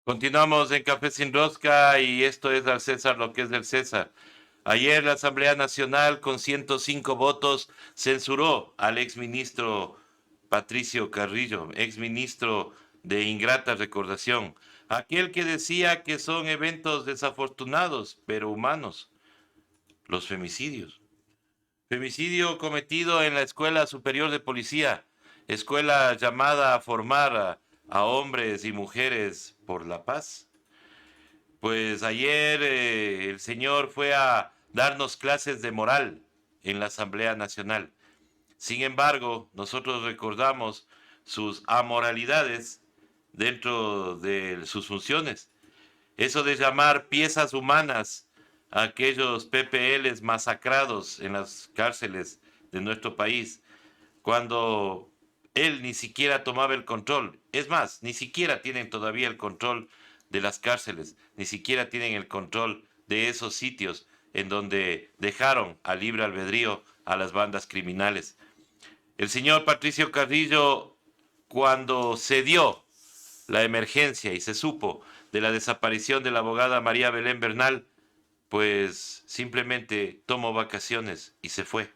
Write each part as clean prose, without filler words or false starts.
Continuamos en Café Sin Rosca y esto es al César lo que es del César. Ayer la Asamblea Nacional con 105 votos censuró al exministro Patricio Carrillo, exministro de ingrata recordación, aquel que decía que son eventos desafortunados pero humanos, los femicidios. Femicidio cometido en la Escuela Superior de Policía, escuela llamada a formar a hombres y mujeres por la paz. Pues ayer el señor fue a darnos clases de moral en la Asamblea Nacional. Sin embargo, nosotros recordamos sus amoralidades dentro de sus funciones. Eso de llamar piezas humanas a aquellos PPLs masacrados en las cárceles de nuestro país, cuando él ni siquiera tomaba el control. Es más, ni siquiera tienen todavía el control de las cárceles, ni siquiera tienen el control de esos sitios en donde dejaron a libre albedrío a las bandas criminales. El señor Patricio Carrillo, cuando se dio la emergencia y se supo de la desaparición de la abogada María Belén Bernal, pues simplemente tomó vacaciones y se fue.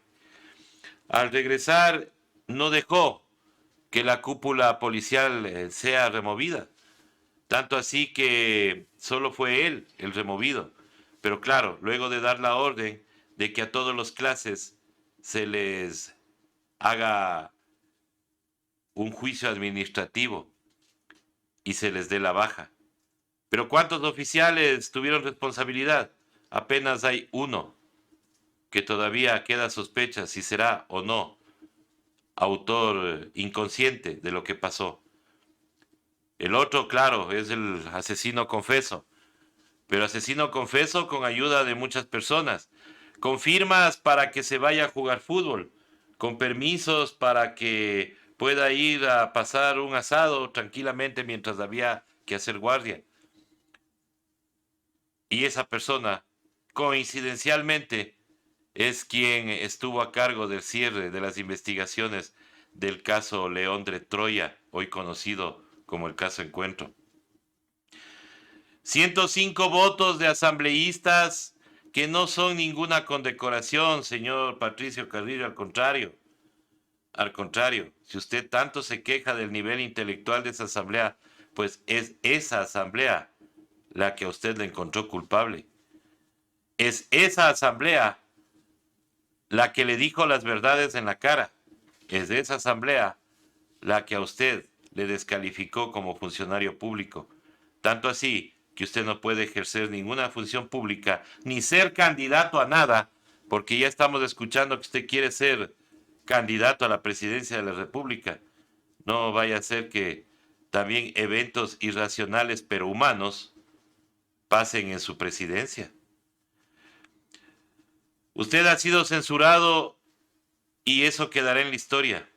Al regresar, no dejó que la cúpula policial sea removida. Tanto así que solo fue él el removido. Pero claro, luego de dar la orden de que a todos los clases se les haga un juicio administrativo y se les dé la baja. Pero ¿cuántos oficiales tuvieron responsabilidad? Apenas hay uno que todavía queda sospecha si será o no autor inconsciente de lo que pasó. El otro, claro, es el asesino confeso, pero asesino confeso con ayuda de muchas personas, con firmas para que se vaya a jugar fútbol, con permisos para que pueda ir a pasar un asado tranquilamente mientras había que hacer guardia. Y esa persona, coincidencialmente, es quien estuvo a cargo del cierre de las investigaciones del caso León de Troya, hoy conocido como el caso Encuentro. 105 votos de asambleístas que no son ninguna condecoración, señor Patricio Carrillo, al contrario, si usted tanto se queja del nivel intelectual de esa asamblea, pues es esa asamblea la que a usted le encontró culpable. Es esa asamblea la que le dijo las verdades en la cara. Es de esa asamblea la que a usted le descalificó como funcionario público. Tanto así que usted no puede ejercer ninguna función pública ni ser candidato a nada, porque ya estamos escuchando que usted quiere ser candidato a la presidencia de la República. No vaya a ser que también eventos irracionales pero humanos pasen en su presidencia. Usted ha sido censurado y eso quedará en la historia.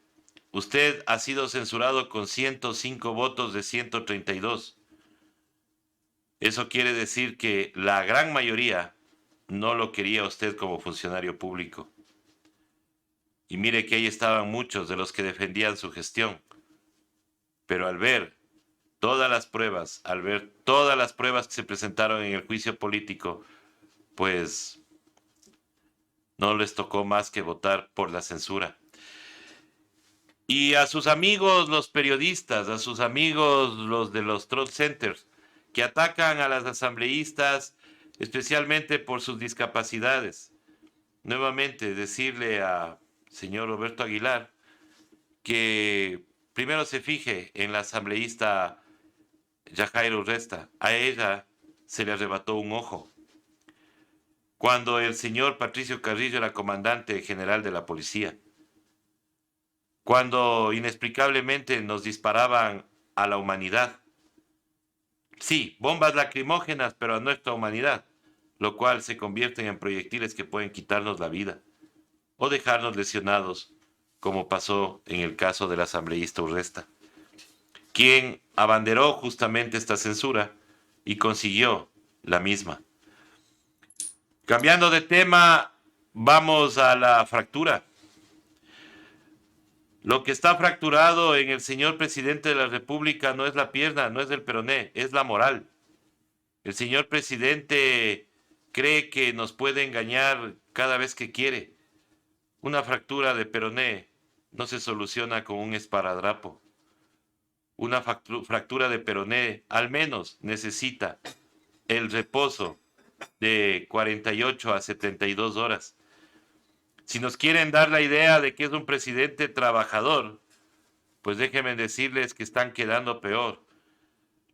Usted ha sido censurado con 105 votos de 132. Eso quiere decir que la gran mayoría no lo quería usted como funcionario público. Y mire que ahí estaban muchos de los que defendían su gestión. Pero al ver todas las pruebas, al ver todas las pruebas que se presentaron en el juicio político, pues no les tocó más que votar por la censura. Y a sus amigos los periodistas, a sus amigos los de los troll centers, que atacan a las asambleístas especialmente por sus discapacidades. Nuevamente decirle a señor Roberto Aguilar que primero se fije en la asambleísta Yajaira Urresta. A ella se le arrebató un ojo. Cuando el señor Patricio Carrillo era comandante general de la policía. Cuando inexplicablemente nos disparaban a la humanidad. Sí, bombas lacrimógenas, pero a nuestra humanidad, lo cual se convierten en proyectiles que pueden quitarnos la vida o dejarnos lesionados, como pasó en el caso del asambleísta Urresta, quien abanderó justamente esta censura y consiguió la misma. Cambiando de tema, vamos a la fractura. Lo que está fracturado en el señor presidente de la República no es la pierna, no es el peroné, es la moral. El señor presidente cree que nos puede engañar cada vez que quiere. Una fractura de peroné no se soluciona con un esparadrapo. Una fractura de peroné al menos necesita el reposo de 48 a 72 horas. Si nos quieren dar la idea de que es un presidente trabajador, pues déjenme decirles que están quedando peor.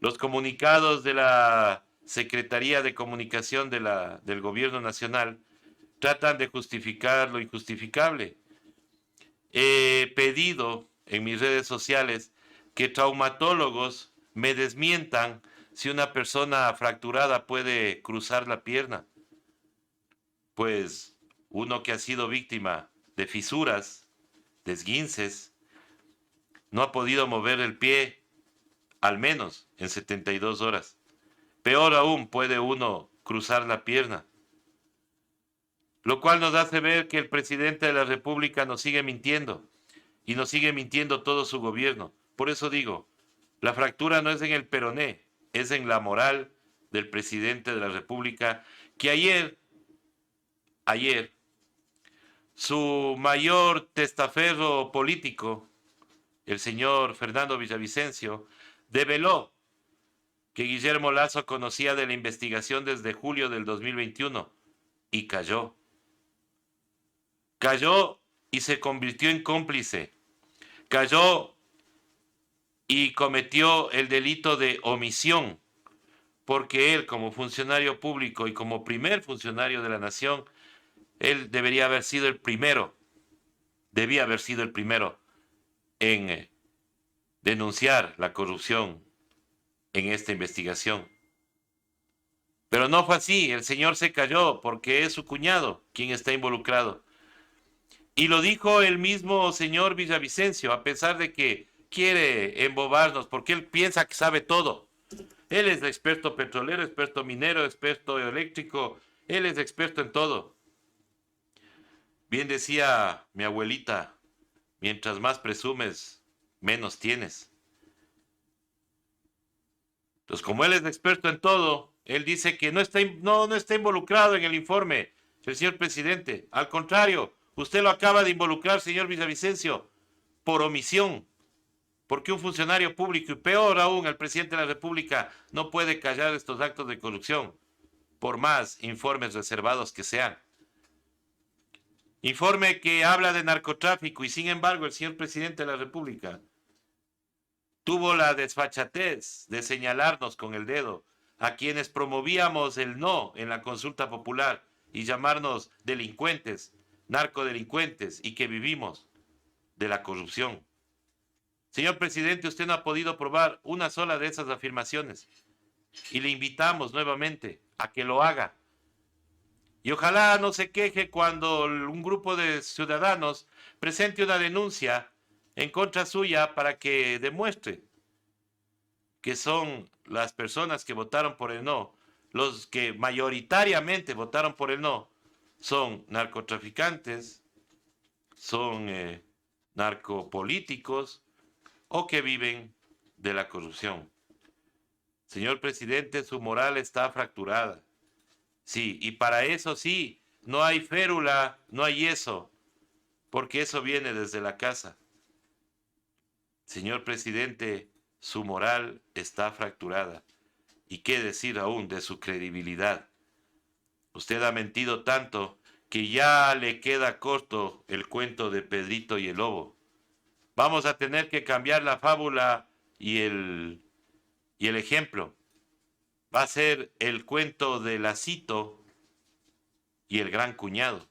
Los comunicados de la Secretaría de Comunicación del Gobierno Nacional tratan de justificar lo injustificable. He pedido en mis redes sociales que traumatólogos me desmientan si una persona fracturada puede cruzar la pierna. Pues uno que ha sido víctima de fisuras, de esguinces, no ha podido mover el pie al menos en 72 horas. Peor aún, puede uno cruzar la pierna. Lo cual nos hace ver que el presidente de la República nos sigue mintiendo y nos sigue mintiendo todo su gobierno. Por eso digo, la fractura no es en el peroné, es en la moral del presidente de la República, que ayer, su mayor testaferro político, el señor Fernando Villavicencio, develó que Guillermo Lasso conocía de la investigación desde julio del 2021 y cayó. Cayó y se convirtió en cómplice. Cayó y cometió el delito de omisión, porque él, como funcionario público y como primer funcionario de la nación, él debería haber sido el primero, debía haber sido el primero en denunciar la corrupción en esta investigación. Pero no fue así, el señor se cayó porque es su cuñado quien está involucrado. Y lo dijo el mismo señor Villavicencio, a pesar de que quiere embobarnos, porque él piensa que sabe todo. Él es experto petrolero, experto minero, experto eléctrico, él es experto en todo. Bien decía mi abuelita, mientras más presumes, menos tienes. Entonces, como él es experto en todo, él dice que no está involucrado en el informe del señor presidente. Al contrario, usted lo acaba de involucrar, señor Villavicencio, por omisión. Porque un funcionario público, y peor aún, el presidente de la República, no puede callar estos actos de corrupción, por más informes reservados que sean. Informe que habla de narcotráfico y sin embargo el señor presidente de la República tuvo la desfachatez de señalarnos con el dedo a quienes promovíamos el no en la consulta popular y llamarnos delincuentes, narcodelincuentes y que vivimos de la corrupción. Señor presidente, usted no ha podido probar una sola de esas afirmaciones y le invitamos nuevamente a que lo haga. Y ojalá no se queje cuando un grupo de ciudadanos presente una denuncia en contra suya para que demuestre que son las personas que votaron por el no, los que mayoritariamente votaron por el no, son narcotraficantes, son narcopolíticos o que viven de la corrupción. Señor presidente, su moral está fracturada. Sí, y para eso sí, no hay férula, no hay eso, porque eso viene desde la casa. Señor presidente, su moral está fracturada. ¿Y qué decir aún de su credibilidad? Usted ha mentido tanto que ya le queda corto el cuento de Pedrito y el Lobo. Vamos a tener que cambiar la fábula y el ejemplo. Va a ser el cuento de Lacito y el gran cuñado.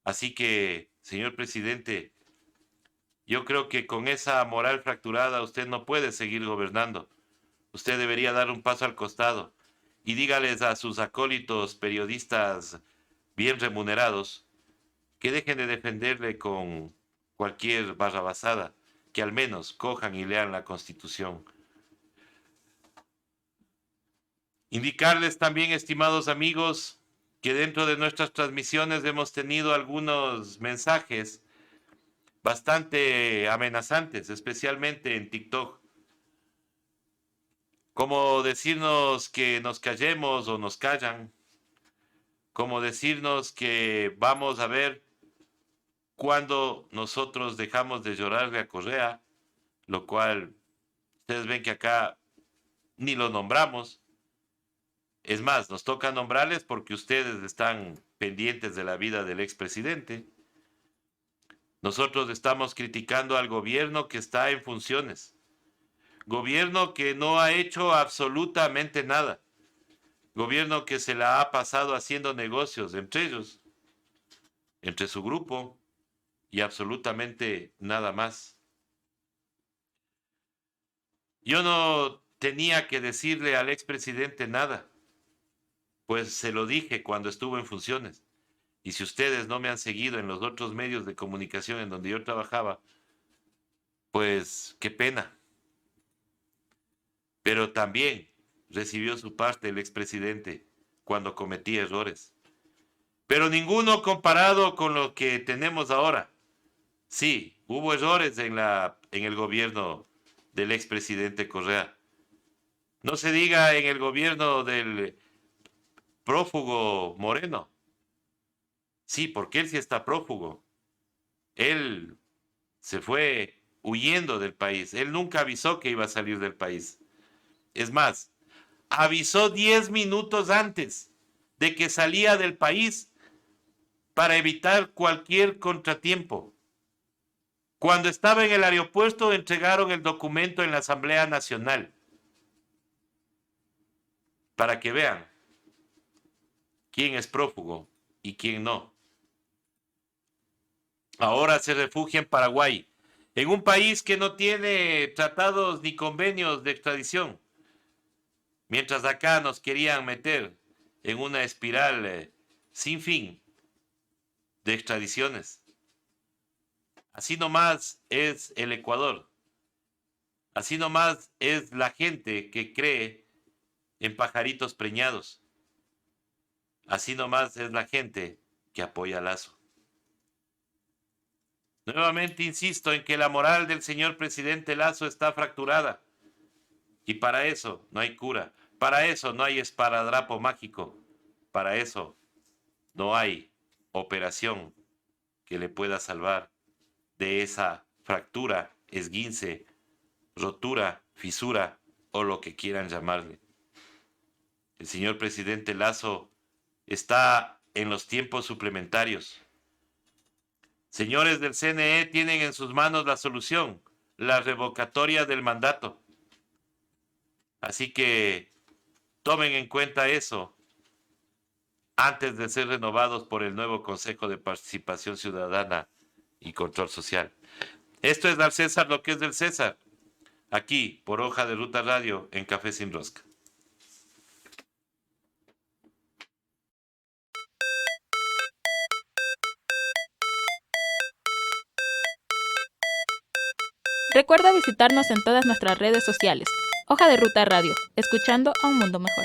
Así que, señor presidente, yo creo que con esa moral fracturada usted no puede seguir gobernando. Usted debería dar un paso al costado y dígales a sus acólitos periodistas bien remunerados que dejen de defenderle con cualquier barrabasada, que al menos cojan y lean la Constitución. Indicarles también, estimados amigos, que dentro de nuestras transmisiones hemos tenido algunos mensajes bastante amenazantes, especialmente en TikTok, como decirnos que nos callemos o nos callan, como decirnos que vamos a ver cuando nosotros dejamos de llorarle a Correa, lo cual ustedes ven que acá ni lo nombramos. Es más, nos toca nombrarles porque ustedes están pendientes de la vida del expresidente. Nosotros estamos criticando al gobierno que está en funciones. Gobierno que no ha hecho absolutamente nada. Gobierno que se la ha pasado haciendo negocios entre ellos, entre su grupo y absolutamente nada más. Yo no tenía que decirle al expresidente nada, pues se lo dije cuando estuvo en funciones. Y si ustedes no me han seguido en los otros medios de comunicación en donde yo trabajaba, pues qué pena. Pero también recibió su parte el expresidente cuando cometía errores. Pero ninguno comparado con lo que tenemos ahora. Sí, hubo errores en el gobierno del expresidente Correa. No se diga en el gobierno del prófugo Moreno. Sí, porque él sí está prófugo. Él se fue huyendo del país. Él nunca avisó que iba a salir del país. Es más, avisó 10 minutos antes de que salía del país para evitar cualquier contratiempo. Cuando estaba en el aeropuerto entregaron el documento en la Asamblea Nacional para que vean quién es prófugo y quién no. Ahora se refugia en Paraguay, en un país que no tiene tratados ni convenios de extradición, mientras acá nos querían meter en una espiral sin fin de extradiciones. Así nomás es el Ecuador. Así nomás es la gente que cree en pajaritos preñados. Así nomás es la gente que apoya a Lazo. Nuevamente insisto en que la moral del señor presidente Lazo está fracturada. Y para eso no hay cura. Para eso no hay esparadrapo mágico. Para eso no hay operación que le pueda salvar de esa fractura, esguince, rotura, fisura o lo que quieran llamarle. El señor presidente Lazo está en los tiempos suplementarios. Señores del CNE tienen en sus manos la solución, la revocatoria del mandato. Así que tomen en cuenta eso antes de ser renovados por el nuevo Consejo de Participación Ciudadana y Control Social. Esto es Dar César lo que es del César, aquí por Hoja de Ruta Radio en Café Sin Rosca. Recuerda visitarnos en todas nuestras redes sociales. Hoja de Ruta Radio, escuchando a un mundo mejor.